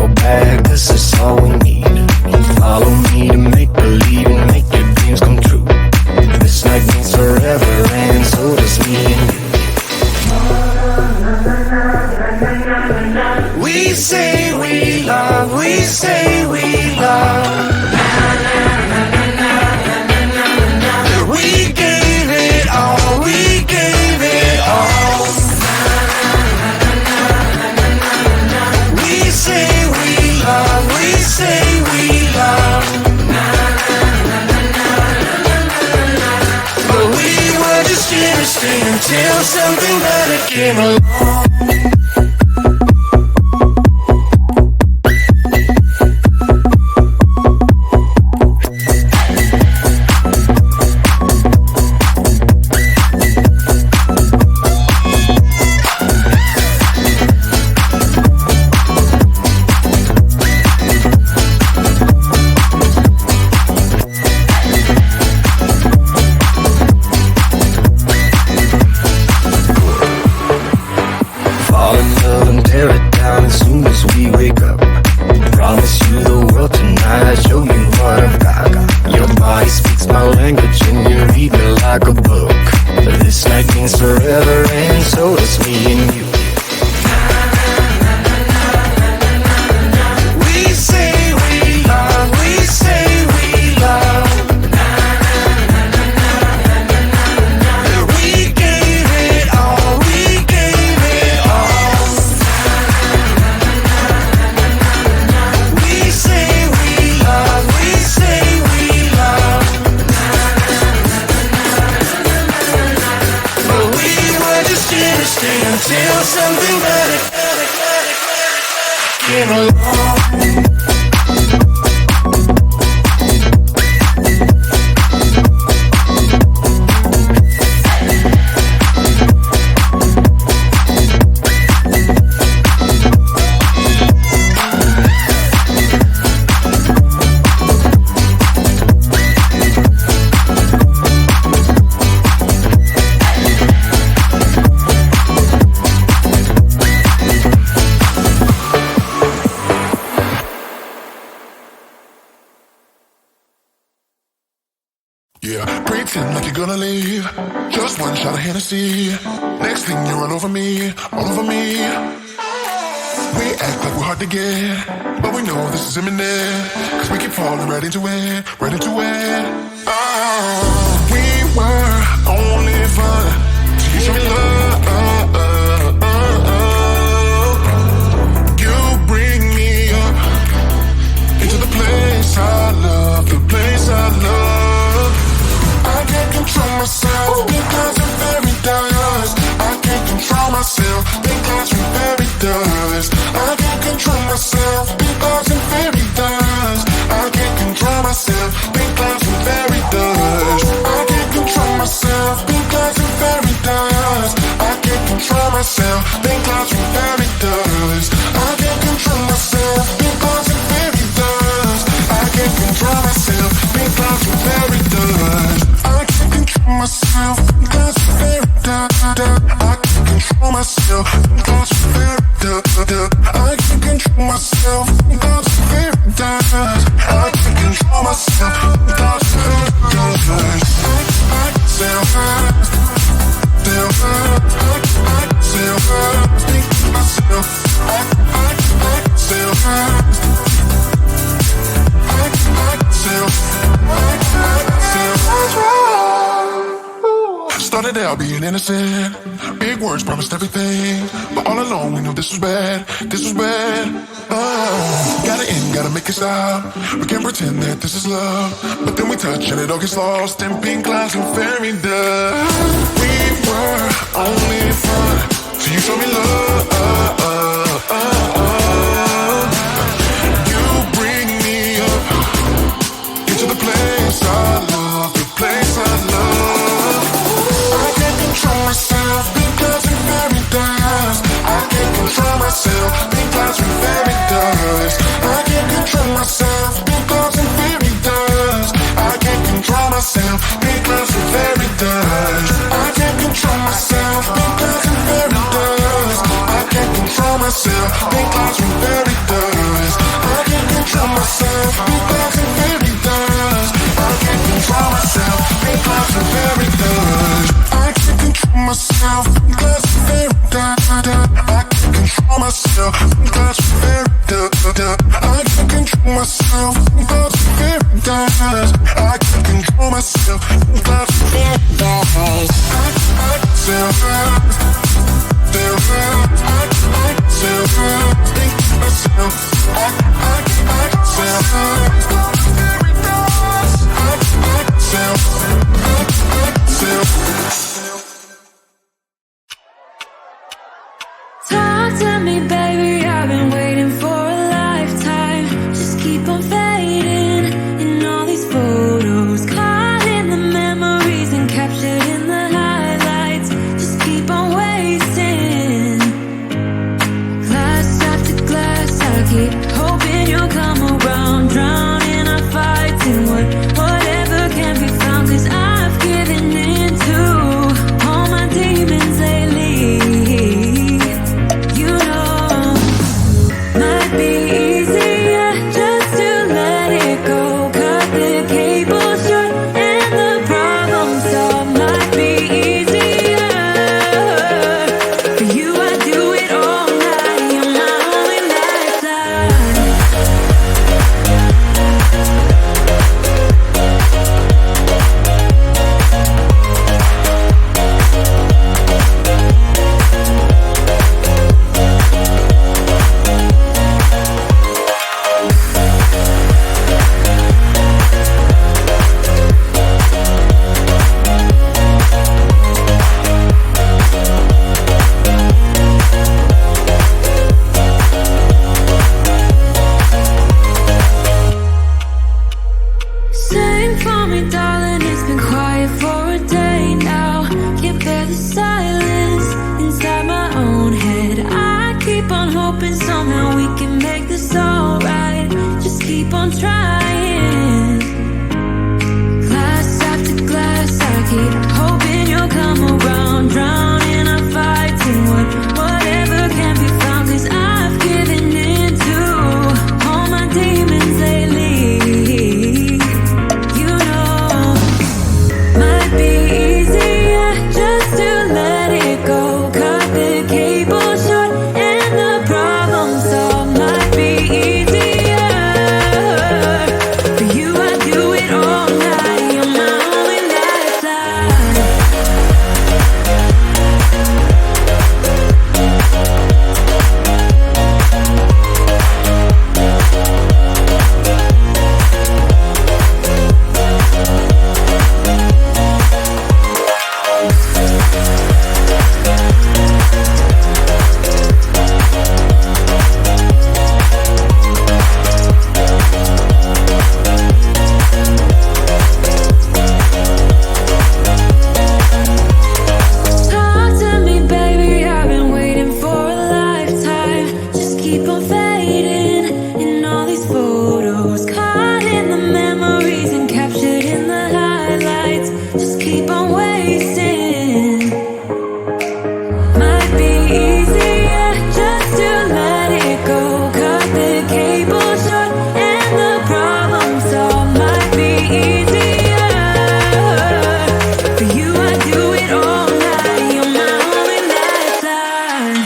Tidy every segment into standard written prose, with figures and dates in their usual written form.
go back, this is all we need. Follow me to make believe and make your dreams come true. This night means forever and so does me and you. We say we love, we say we love. We gave it all, we gave it all. We say we love, we say we love. But we were just chemistry until something better came along. Until something better came along. Pretend like you're gonna leave. Just one shot of Hennessy. Next thing you run over me, all over me. We act like we're hard to get, but we know this is imminent. Cause we keep falling right into it, right into it. Oh, we were only fun till you show me love. You bring me up into the place I love, the place I love. I can't control myself because I'm very dust. I can't control myself because I'm very dust. I can't control myself because I'm very dust. I can't control myself because I'm very dust. I can't control myself because I'm very dust. I can't control myself because I'm very dust. I can't control myself because I'm very dust. I can't control myself because I'm very dust. Myself because I'm very dumb. I can't control myself because I'm very dumb. I can't control myself because I'm very dumb. I can't control myself because I'm very dumb. I myself, speak myself. Started out being innocent. Big words promised everything, but all along we knew this was bad. This was bad. Gotta end, gotta make it stop. We can't pretend that this is love, but then we touch and it all gets lost in pink clouds and fairy dust. We were only fun till you showed me love. You bring me up into the place I love, the place I love. I can't control myself because I'm very dust. I can't control myself because I'm very dust. I can't control myself because I'm very dust. I can't control myself because I'm very dust. I can't control myself because I'm very dust. I can't control myself because I'm very dust. myself. That's very I can't control myself. That's very I can't control myself. That's very I can't control myself. That's very Talk to me, baby, I've been waiting for a lifetime. Just keep on fading in all these photos, caught in the memories and captured in the highlights. Just keep on wasting. Glass after glass, I keep hoping you'll come around. Drowning our fights in whatever can be found. 'Cause I've given in to all my demons lately. You know, might be easier just to let it go. Cut the cable short and the problem solved. Might be easier for you. I do it all night. You're my only lifeline. Sing for me, darling, it's been quiet for a day now. Can't bear the silence inside my own head. I keep on hoping somehow we can make this alright. Just keep on trying. Glass after glass, I keep hoping you'll come around. Drowning our fights in whatever can be found. 'Cause I've given in to all my demons lately. You know, might be easier just to let it go. Cut the cable short and the problem solved. Might be easier for you. I do it all night. You're my only lifeline. Talk to me, baby, I've been waiting for a lifetime. Just keep on fading in all these photos, caught in the memories and captured in the highlights. Just keep on wasting. Might be easier just to let it go. Cut the cable short and the problem solved. Might be easier for you. I do it all night. You're my only lifeline.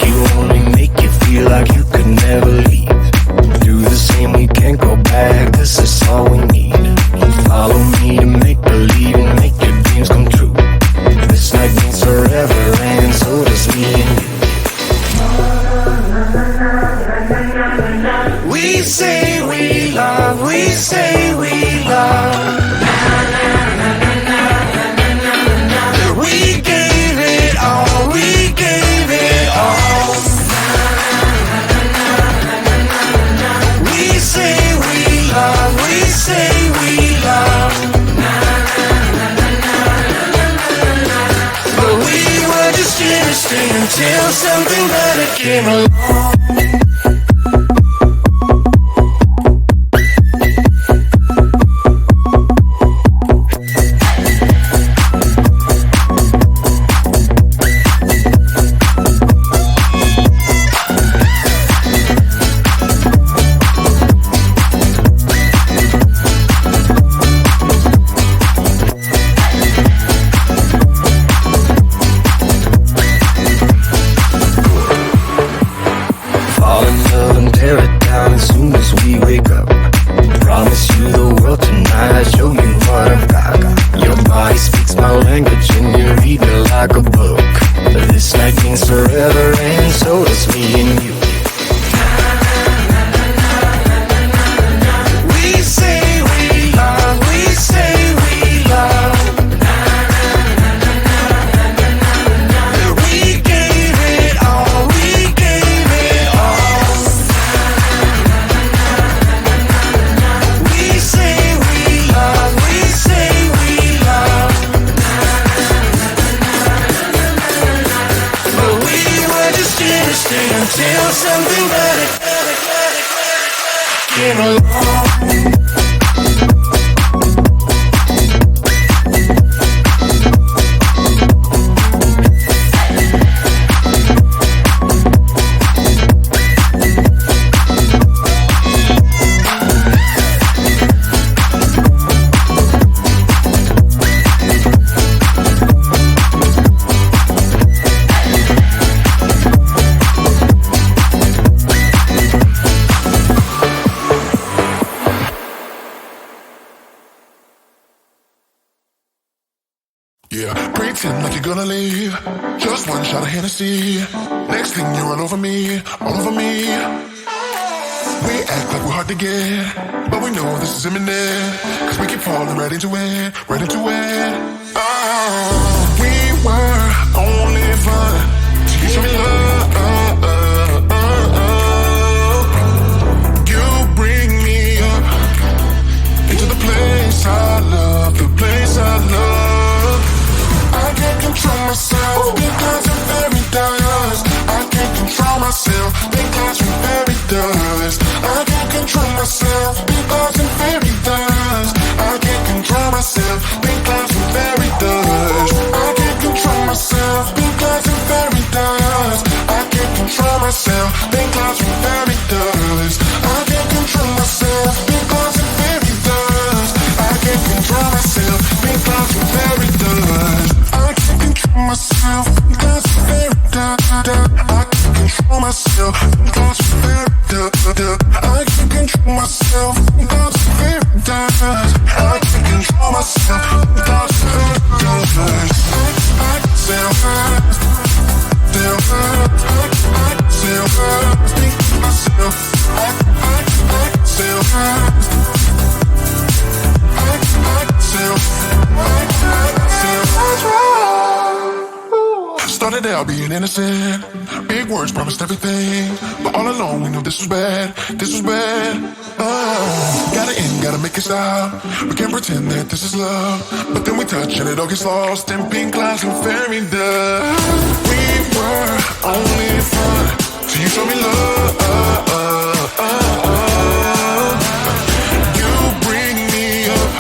You only make you feel like you could never leave. Do the same, we can't go back, 'cause it's all we need. Follow me to make believe and make your dreams come true. This night means forever, and so does me and you. We say we love, we say we love. something better came along. Until something better came along. Yeah, pretend like you're gonna leave. Just one shot of Hennessy. Next thing you're all over me, all over me. We act like we're hard to get, but we know this is imminent. Cause we keep falling right into it, right into it. Oh, we were only fun till you show me love. You bring me up into the place I love, the place I love. I can't control myself because I'm very dust. I can't control myself because I'm very dust. I can't control myself because I'm very dust. I can't control myself because I'm very dust. I can't control myself because I'm very dust. I can't control myself because I'm very dust. I can't control myself because I'm very dust. I can't control myself because I'm very dust. Myself because I'm very I can't control myself because I'm very I can't control myself because I'm very I can't control myself because I'm very I can think myself Started out being innocent. Big words promised everything, but all along we knew this was bad. This was bad. Gotta end, gotta make it stop. We can't pretend that this is love, but then we touch and it all gets lost in pink clouds and fairy dust. We were only fun till you showed me love. You bring me up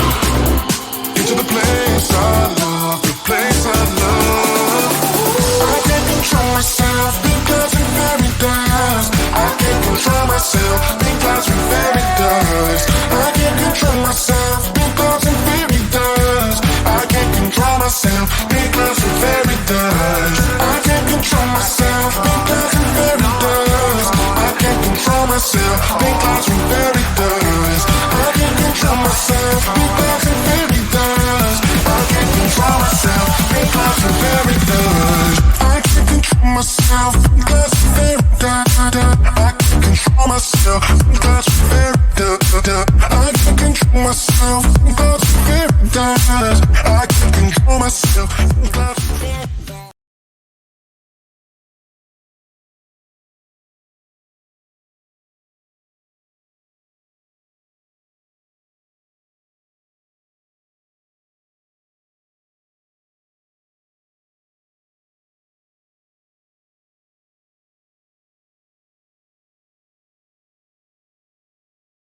into the place I love, the place I love. Control myself because I'm very dust. I can't control myself because I'm very dust. I can't control myself because I'm very dust. I can't control myself because I'm very dust. I can't control myself because I'm very dust. I can't control myself because I'm very dust. I can't control myself because I'm very dust. I can't control myself because I'm very dust. Myself because I'm very I can't control myself because I'm very I can't control myself because I'm very I can't control myself because I'm very